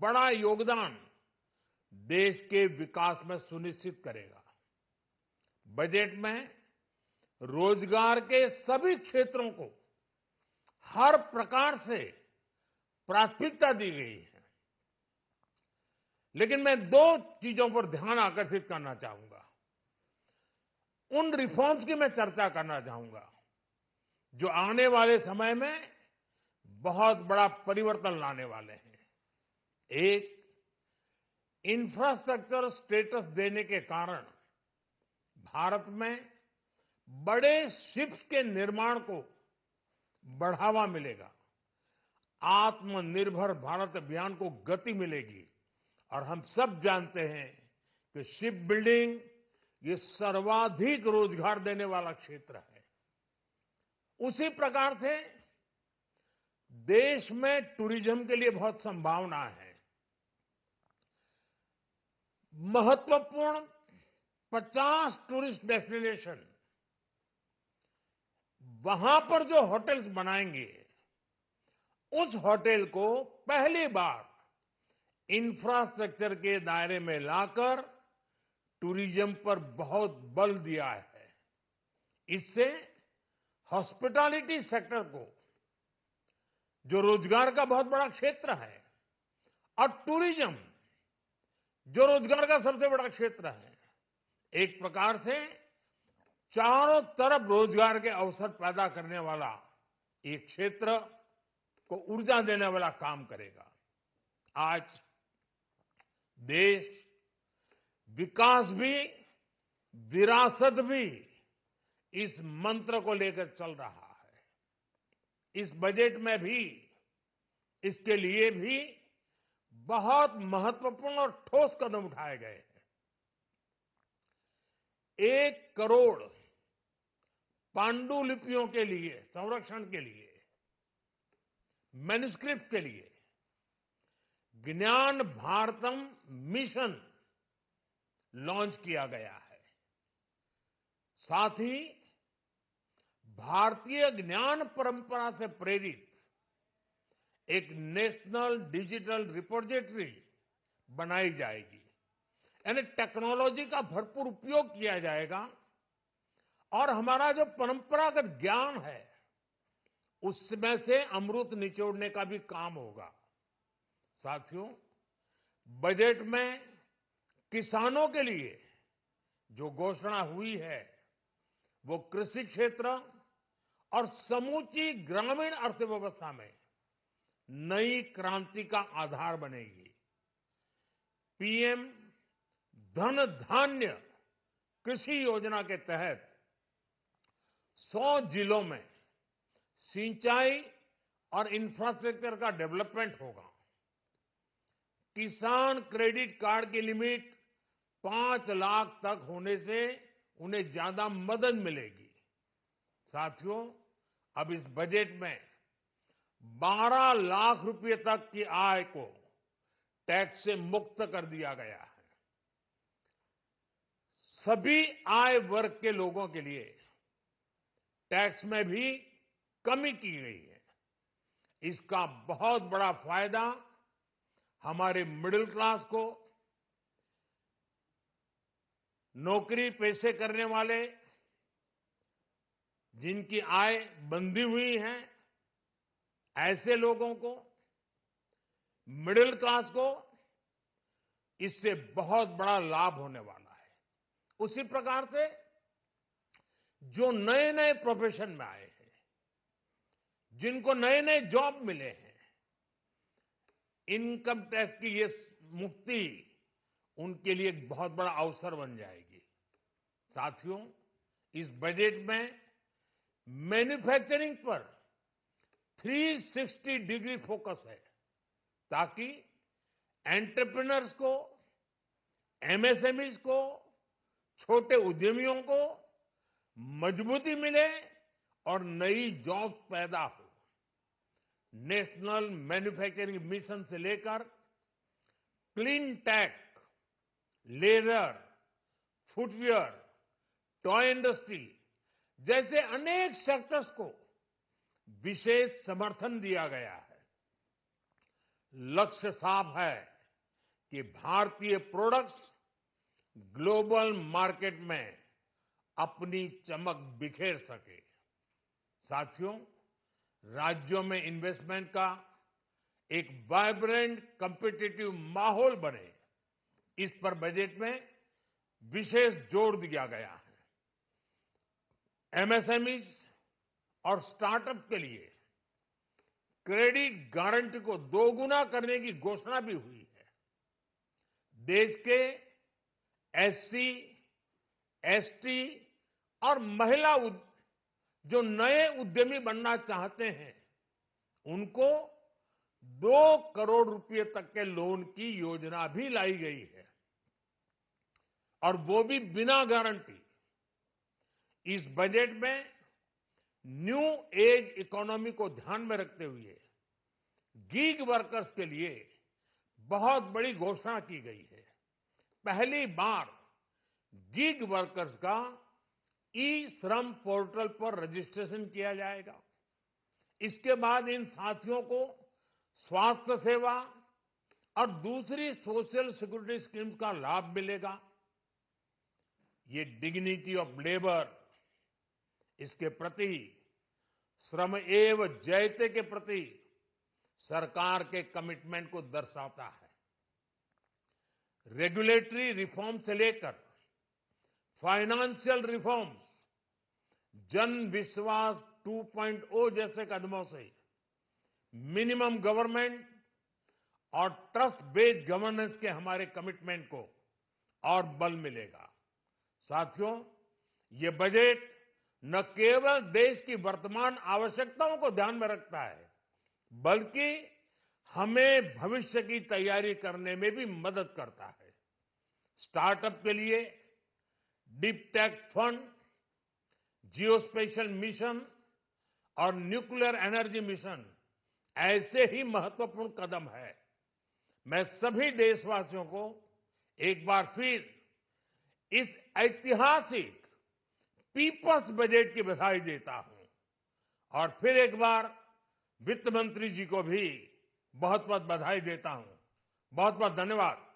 बड़ा योगदान देश के विकास में सुनिश्चित करेगा। बजट में रोजगार के सभी क्षेत्रों को हर प्रकार से प्राथमिकता दी गई है। लेकिन मैं दो चीजों पर ध्यान आकर्षित करना चाहूंगा। उन रिफॉर्म्स की मैं चर्चा करना चाहूंगा जो आने वाले समय में बहुत बड़ा परिवर्तन लाने वाले हैं। एक, इंफ्रास्ट्रक्चर स्टेटस देने के कारण भारत में बड़े शिप्स के निर्माण को बढ़ावा मिलेगा। आत्मनिर्भर भारत अभियान को गति मिलेगी। और हम सब जानते हैं कि शिप बिल्डिंग ये सर्वाधिक रोजगार देने वाला क्षेत्र है। उसी प्रकार से देश में टूरिज्म के लिए बहुत संभावना है। महत्वपूर्ण 50 टूरिस्ट डेस्टिनेशन, वहां पर जो होटल्स बनाएंगे, उस होटल को पहली बार इंफ्रास्ट्रक्चर के दायरे में लाकर टूरिज्म पर बहुत बल दिया है। इससे हॉस्पिटैलिटी सेक्टर को, जो रोजगार का बहुत बड़ा क्षेत्र है, और टूरिज्म जो रोजगार का सबसे बड़ा क्षेत्र है, एक प्रकार से चारों तरफ रोजगार के अवसर पैदा करने वाला एक क्षेत्र को ऊर्जा देने वाला काम करेगा। आज देश विकास भी विरासत भी इस मंत्र को लेकर चल रहा है। इस बजट में भी इसके लिए भी बहुत महत्वपूर्ण और ठोस कदम उठाए गए हैं। 1 करोड़ पांडुलिपियों के लिए संरक्षण के लिए, मैन्युस्क्रिप्ट के लिए ज्ञान भारतम मिशन लॉन्च किया गया है। साथ ही भारतीय ज्ञान परंपरा से प्रेरित एक नेशनल डिजिटल रिपोजिटरी बनाई जाएगी। यानी टेक्नोलॉजी का भरपूर उपयोग किया जाएगा और हमारा जो परंपरागत ज्ञान है उसमें से अमृत निचोड़ने का भी काम होगा। साथियों, बजट में किसानों के लिए जो घोषणा हुई है वो कृषि क्षेत्र और समूची ग्रामीण अर्थव्यवस्था में नई क्रांति का आधार बनेगी। पीएम धन धान्य कृषि योजना के तहत 100 जिलों में सिंचाई और इंफ्रास्ट्रक्चर का डेवलपमेंट होगा। किसान क्रेडिट कार्ड की लिमिट 5 लाख तक होने से उन्हें ज्यादा मदद मिलेगी। साथियों, अब इस बजट में 12 लाख रुपए तक की आय को टैक्स से मुक्त कर दिया गया है। सभी आय वर्ग के लोगों के लिए टैक्स में भी कमी की गई है। इसका बहुत बड़ा फायदा हमारे मिडिल क्लास को, नौकरी पेशे करने वाले जिनकी आय बंधी हुई है, ऐसे लोगों को, मिडिल क्लास को इससे बहुत बड़ा लाभ होने वाला है। उसी प्रकार से जो नए नए प्रोफेशन में आए हैं, जिनको नए नए जॉब मिले हैं, इनकम टैक्स की ये मुक्ति उनके लिए एक बहुत बड़ा अवसर बन जाएगी। साथियों, इस बजट में मैन्युफैक्चरिंग पर 360 डिग्री फोकस है ताकि एंटरप्रेन्योर्स को, एमएसएमईज को, छोटे उद्यमियों को मजबूती मिले और नई जॉब पैदा हो। नेशनल मैन्युफैक्चरिंग मिशन से लेकर clean tech, leather, footwear, toy industry जैसे अनेक सेक्टर्स को विशेष समर्थन दिया गया है। लक्ष्य साफ है, कि भारतीय प्रोडक्ट्स ग्लोबल मार्केट में अपनी चमक बिखेर सके। साथियों, राज्यों में इन्वेस्टमेंट का एक वाइब्रेंट कॉम्पिटिटिव माहौल बने, इस पर बजट में विशेष जोर दिया गया है। एमएसएमईज और स्टार्टअप के लिए क्रेडिट गारंटी को दोगुना करने की घोषणा भी हुई है। देश के एससी, एसटी और महिला जो नए उद्यमी बनना चाहते हैं, उनको 2 करोड़ रुपए तक के लोन की योजना भी लाई गई है, और वो भी बिना गारंटी। इस बजट में न्यू एज इकोनॉमी को ध्यान में रखते हुए गीग वर्कर्स के लिए बहुत बड़ी घोषणा की गई है। पहली बार गीग वर्कर्स का ई श्रम पोर्टल पर रजिस्ट्रेशन किया जाएगा। इसके बाद इन साथियों को स्वास्थ्य सेवा और दूसरी सोशल सिक्योरिटी स्कीम्स का लाभ मिलेगा। ये डिग्निटी ऑफ लेबर, इसके प्रति श्रम एव जयते के प्रति सरकार के कमिटमेंट को दर्शाता है। रेगुलेटरी रिफॉर्म से लेकर फाइनेंशियल रिफॉर्म्स, जन विश्वास 2.0 जैसे कदमों से मिनिमम गवर्नमेंट और ट्रस्ट बेस्ड गवर्नेंस के हमारे कमिटमेंट को और बल मिलेगा। साथियों, ये बजट न केवल देश की वर्तमान आवश्यकताओं को ध्यान में रखता है, बल्कि हमें भविष्य की तैयारी करने में भी मदद करता है। स्टार्टअप के लिए deep tech fund, geospatial mission और न्यूक्लियर एनर्जी मिशन ऐसे ही महत्वपूर्ण कदम है। मैं सभी देशवासियों को एक बार फिर इस ऐतिहासिक पीपल्स बजट की बधाई देता हूं, और फिर एक बार वित्त मंत्री जी को भी बहुत बहुत बधाई देता हूं। बहुत बहुत धन्यवाद।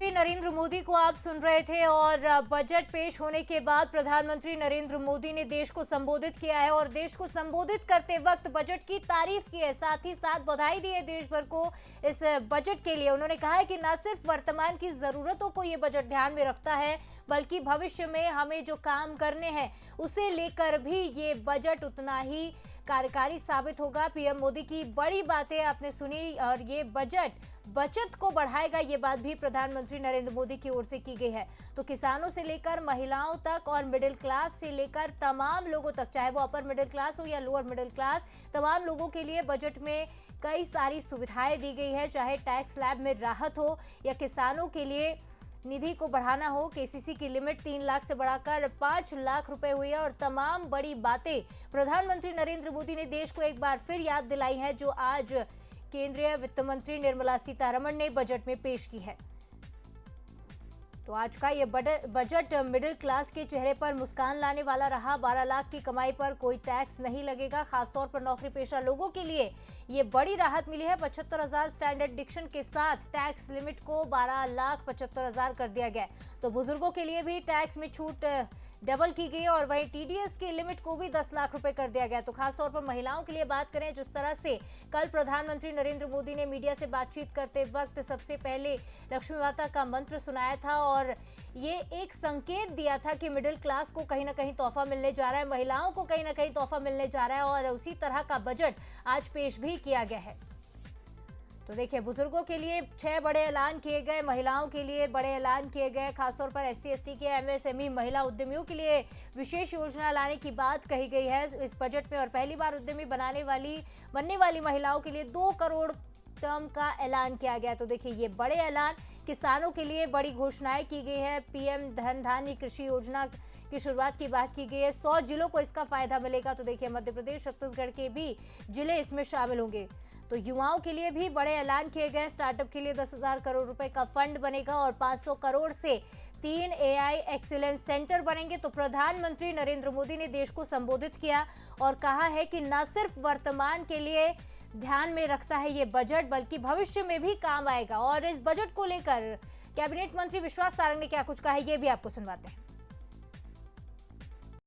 नरेंद्र मोदी को आप सुन रहे थे, और बजट पेश होने के बाद प्रधानमंत्री नरेंद्र मोदी ने देश को संबोधित किया है, और देश को संबोधित करते वक्त बजट की तारीफ की है, साथ ही साथ बधाई दी है देश भर को इस बजट के लिए। उन्होंने कहा है कि न सिर्फ वर्तमान की जरूरतों को ये बजट ध्यान में रखता है, बल्कि भविष्य में हमें जो काम करने हैं उसे लेकर भी ये बजट उतना ही कार्यकारी साबित होगा। पीएम मोदी की बड़ी बातें आपने सुनी, और ये बजट बचत को बढ़ाएगा, ये बात भी प्रधानमंत्री नरेंद्र मोदी की ओर से की गई है। तो किसानों से लेकर महिलाओं तक और मिडिल क्लास से लेकर तमाम लोगों तक, चाहे वो अपर मिडिल क्लास हो या लोअर मिडिल क्लास, तमाम लोगों के लिए बजट में कई सारी सुविधाएं दी गई है। चाहे टैक्स स्लैब में राहत हो या किसानों के लिए निधि को बढ़ाना हो, केसीसी की लिमिट 3 लाख से बढ़ाकर 5 लाख रुपए हुई है, और तमाम बड़ी बातें प्रधानमंत्री नरेंद्र मोदी ने देश को एक बार फिर याद दिलाई है, जो आज केंद्रीय वित्त मंत्री निर्मला सीतारमण ने बजट में पेश की है। तो आज का ये बजट मिडिल क्लास के चेहरे पर मुस्कान लाने वाला रहा। 12 लाख की कमाई पर कोई टैक्स नहीं लगेगा। खासतौर पर नौकरी पेशा लोगों के लिए ये बड़ी राहत मिली है। 75,000 स्टैंडर्ड डिडक्शन के साथ टैक्स लिमिट को 12,75,000 कर दिया गया। तो बुजुर्गों के लिए भी टैक्स में छूट डबल की गई, और वहीं टीडीएस की लिमिट को भी 10 लाख रुपए कर दिया गया। तो खासतौर पर महिलाओं के लिए बात करें, जिस तरह से कल प्रधानमंत्री नरेंद्र मोदी ने मीडिया से बातचीत करते वक्त सबसे पहले लक्ष्मी माता का मंत्र सुनाया था, और ये एक संकेत दिया था कि मिडिल क्लास को कहीं ना कहीं तोहफा मिलने जा रहा है, महिलाओं को कहीं ना कहीं तोहफा मिलने जा रहा है, और उसी तरह का बजट आज पेश भी किया गया है। तो देखिए, बुजुर्गों के लिए 6 बड़े ऐलान किए गए, महिलाओं के लिए बड़े ऐलान किए गए, खासतौर पर एससी एसटी के एमएसएमई महिला उद्यमियों के लिए विशेष योजना लाने की बात कही गई है इस बजट में। और पहली बार उद्यमी बनने वाली महिलाओं के लिए 2 करोड़ टर्म का ऐलान किया गया। तो देखिए, ये बड़े ऐलान, किसानों के लिए बड़ी घोषणाएं की गई है। पीएम धन धान्य कृषि योजना की शुरुआत की बात की गई है। 100 जिलों को इसका फायदा मिलेगा। तो देखिए, मध्य प्रदेश, छत्तीसगढ़ के भी जिले इसमें शामिल होंगे। तो युवाओं के लिए भी बड़े ऐलान किए गए। स्टार्टअप के लिए 10,000 करोड़ रुपए का फंड बनेगा, और 500 करोड़ से 3 एआई एक्सीलेंस सेंटर बनेंगे। तो प्रधानमंत्री नरेंद्र मोदी ने देश को संबोधित किया और कहा है कि न सिर्फ वर्तमान के लिए ध्यान में रखता है ये बजट, बल्कि भविष्य में भी काम आएगा। और इस बजट को लेकर कैबिनेट मंत्री विश्वास सारंग ने क्या कुछ कहा है, ये भी आपको सुनवाते हैं।